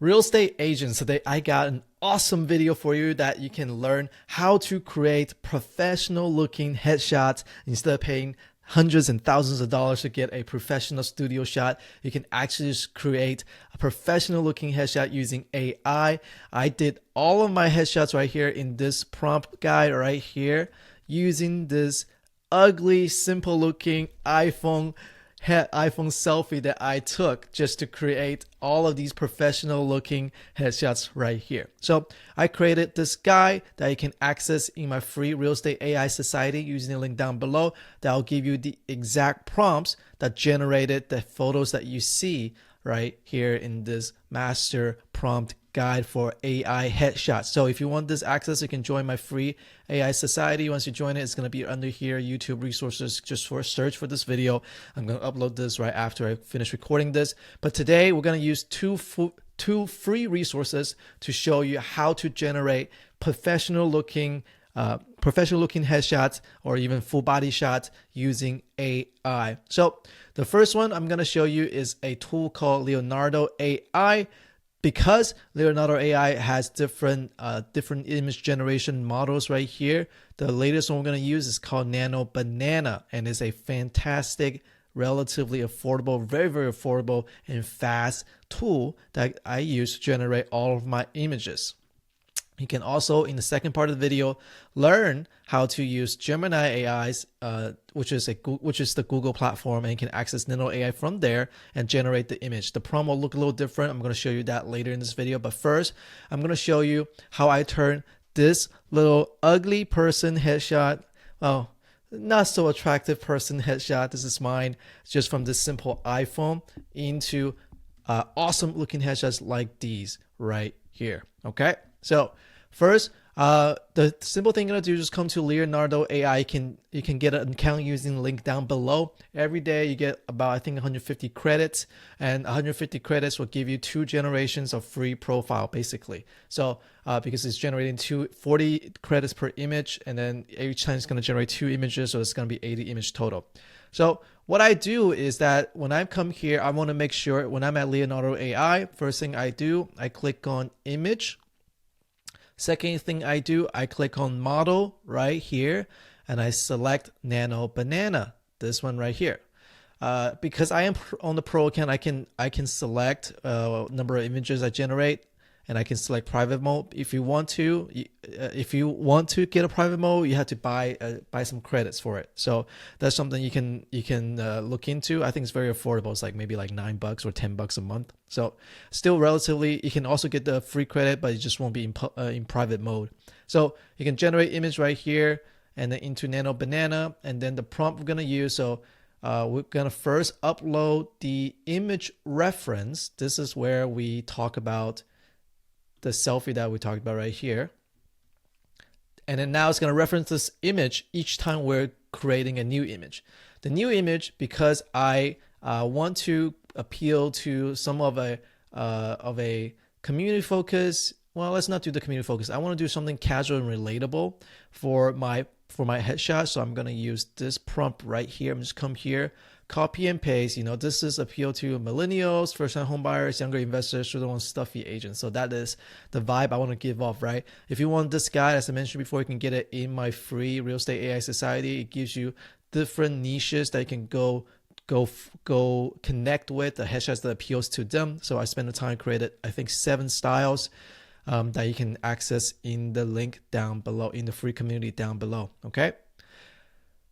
Real estate agents, today I got an awesome video for you that you can learn how to create professional looking headshots instead of paying hundreds and thousands of dollars to get a professional studio shot. You can actually just create a professional looking headshot using AI. I did all of my headshots right here in this prompt guide right here using this ugly, simple looking iPhone selfie that I took just to create all of these professional looking headshots right here. So I created this guide that you can access in my free Real Estate AI Society using the link down below that will give you the exact prompts that generated the photos that you see right here in this master prompt guide for AI headshots. So if you want this access, you can join my free AI Society. Once you join it, it's going to be under here, YouTube resources, just for a search for this video. I'm going to upload this right after I finish recording this. But today we're going to use two free resources to show you how to generate professional looking headshots or even full body shots using AI. So the first one I'm going to show you is a tool called Leonardo AI. Because Leonardo AI has different image generation models right here, the latest one we're going to use is called Nano Banana, and is a fantastic, relatively affordable, very affordable and fast tool that I use to generate all of my images. You can also, in the second part of the video, learn how to use Gemini AIs, which is the Google platform, and you can access Nano AI from there and generate the image. The prompt will look a little different. I'm going to show you that later in this video. But first, I'm going to show you how I turn this little ugly person headshot, well, not so attractive person headshot, this is mine, just from this simple iPhone, into awesome looking headshots like these right here. Okay, so first, the simple thing you're gonna do is just come to Leonardo AI. You can get an account using the link down below. Every day you get about, I think, 150 credits, and 150 credits will give you 2 generations of free profile basically. So because it's generating 40 credits per image, and then each time it's gonna generate 2 images, so it's gonna be 80 image total. So what I do is that when I come here, I want to make sure when I'm at Leonardo AI, first thing I do, I click on image. Second thing I do, I click on model right here, and I select Nano Banana, this one right here. Because I am on the pro account, I can select number of images I generate, and I can select private mode. If you want to get a private mode, you have to buy some credits for it. So that's something you can look into. I think it's very affordable. It's like maybe like $9 or $10 a month. So still relatively, you can also get the free credit, but it just won't be in private mode. So you can generate image right here, and then into Nano Banana, and then the prompt we're gonna use. So we're gonna first upload the image reference. This is where we talk about the selfie that we talked about right here. And then now it's going to reference this image each time we're creating a new image. The new image, because I want to appeal to some of a community focus. Well, let's not do the community focus. I want to do something casual and relatable for my headshot. So I'm going to use this prompt right here. I'm just come here, copy and paste. You know, this is appeal to millennials, first-time home buyers, younger investors, who don't want stuffy agents. So that is the vibe I want to give off, right? If you want this guide, as I mentioned before, you can get it in my free Real Estate AI Society. It gives you different niches that you can go connect with, the headshots that appeals to them. So I spent the time created, I think, 7 styles that you can access in the link down below, in the free community down below. Okay.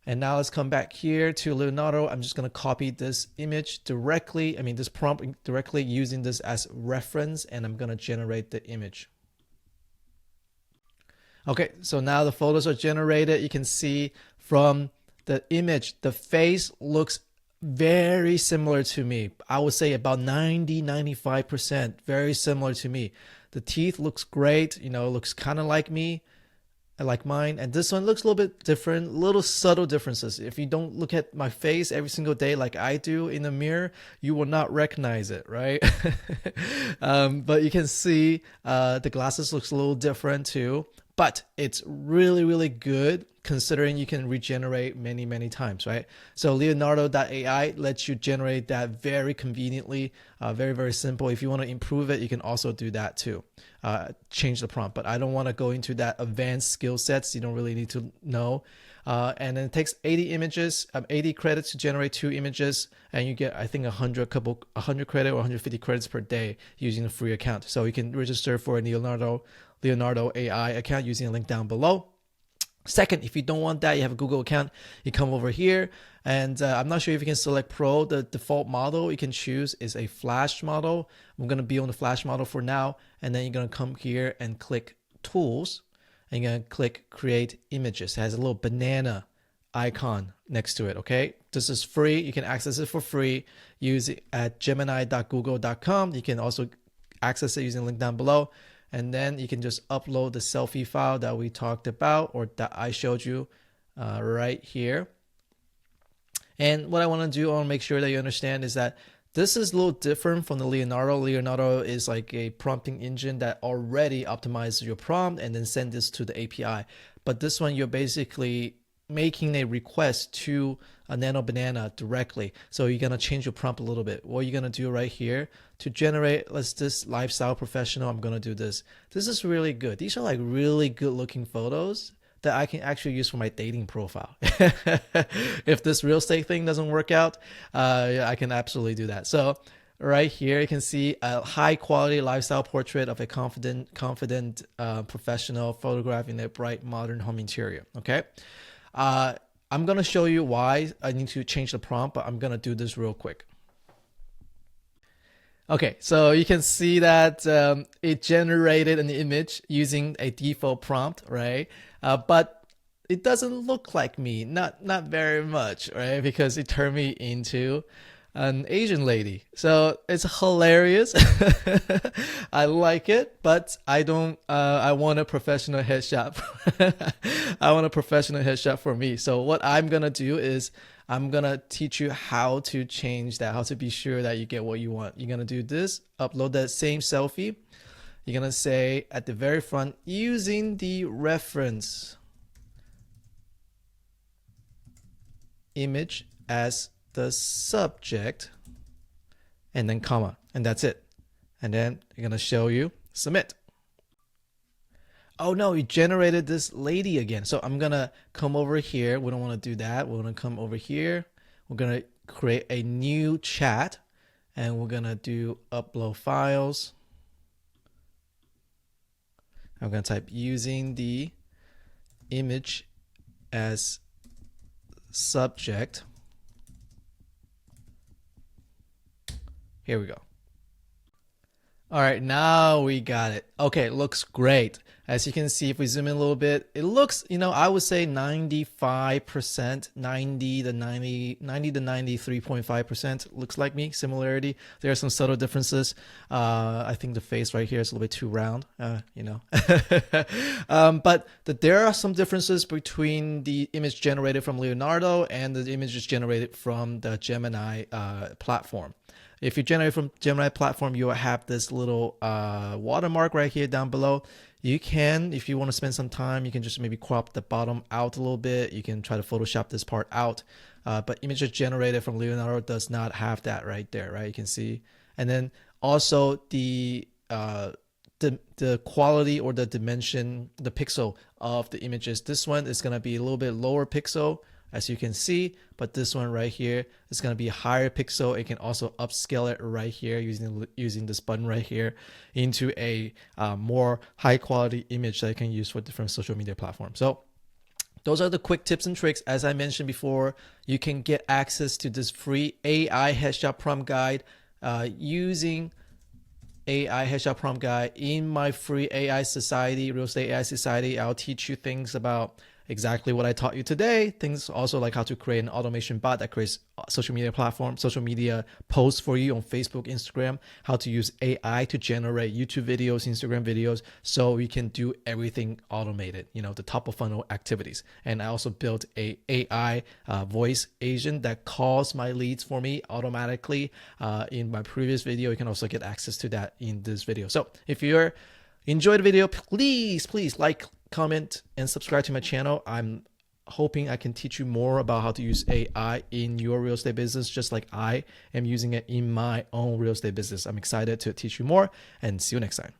And now let's come back here to Leonardo. I'm just going to copy this image directly, this prompt directly, using this as reference, and I'm going to generate the image. Okay, so now the photos are generated. You can see from the image, the face looks very similar to me. I would say about 90-95% very similar to me. The teeth looks great, you know, looks kind of like me. I like mine, and this one looks a little bit different, little subtle differences. If you don't look at my face every single day like I do in the mirror, you will not recognize it, right? But you can see the glasses looks a little different too, but it's really good considering you can regenerate many times, right? So Leonardo.ai lets you generate that very conveniently, very simple. If you want to improve it, you can also do that too. Change the prompt, but I don't want to go into that advanced skill sets. You don't really need to know. And then it takes 80 images, 80 credits to generate 2 images, and you get, I think, 100 credit or 150 credits per day using a free account. So you can register for a Leonardo AI account using a link down below. Second, if you don't want that, you have a Google account, you come over here, and I'm not sure if you can select Pro. The default model you can choose is a Flash model. I'm going to be on the Flash model for now, and then you're going to come here and click Tools, and you're going to click Create Images. It has a little banana icon next to it, okay? This is free. You can access it for free. Use it at gemini.google.com. You can also access it using the link down below. And then you can just upload the selfie file that we talked about, or that I showed you right here. And what I want to do, I want to make sure that you understand, is that this is a little different from the Leonardo. Leonardo is like a prompting engine that already optimizes your prompt and then send this to the API. But this one, you're basically making a request to a Nano Banana directly. So you're going to change your prompt a little bit. What you're going to do right here to generate, this lifestyle professional, I'm going to do this. This is really good. These are like really good looking photos that I can actually use for my dating profile. If this real estate thing doesn't work out, I can absolutely do that. So right here, you can see a high quality lifestyle portrait of a confident professional photograph in a bright modern home interior. Okay. I'm going to show you why I need to change the prompt, but I'm going to do this real quick. Okay, so you can see that it generated an image using a default prompt, right? But it doesn't look like me, not very much, right? Because it turned me into an Asian lady. So it's hilarious. I like it, but I don't, I want a professional headshot. I want a professional headshot for me. So what I'm going to do is I'm going to teach you how to change that, how to be sure that you get what you want. You're going to do this, upload that same selfie. You're going to say at the very front, using the reference image as the subject, and then comma, and that's it. And then you're going to show you submit. Oh no, you generated this lady again. So I'm going to come over here. We don't want to do that. We're going to come over here. We're going to create a new chat, and we're going to do upload files. I'm going to type using the image as subject. Here we go. All right, now we got it. Okay, it looks great. As you can see, if we zoom in a little bit, it looks, I would say 95%, 90 to 93.5% looks like me, similarity. There are some subtle differences. I think the face right here is a little bit too round, but there are some differences between the image generated from Leonardo and the images generated from the Gemini platform. If you generate from Gemini platform, you will have this little watermark right here down below. You can, if you want to spend some time, you can just maybe crop the bottom out a little bit. You can try to Photoshop this part out. But images generated from Leonardo does not have that right there, right? You can see. And then also the quality or the dimension, the pixel of the images. This one is going to be a little bit lower pixel, as you can see, but this one right here is going to be a higher pixel. It can also upscale it right here using this button right here into a more high quality image that you can use for different social media platforms. So those are the quick tips and tricks. As I mentioned before, you can get access to this free AI headshot prompt guide using AI headshot prompt guide in my free AI Society, Real Estate AI Society. I'll teach you things about exactly what I taught you today. Things also like how to create an automation bot that creates social media posts for you on Facebook, Instagram, how to use AI to generate YouTube videos, Instagram videos, so we can do everything automated, the top of funnel activities. And I also built a AI voice agent that calls my leads for me automatically. In my previous video, you can also get access to that in this video. So if you enjoyed the video, please like, comment, and subscribe to my channel. I'm hoping I can teach you more about how to use AI in your real estate business, just like I am using it in my own real estate business. I'm excited to teach you more, and see you next time.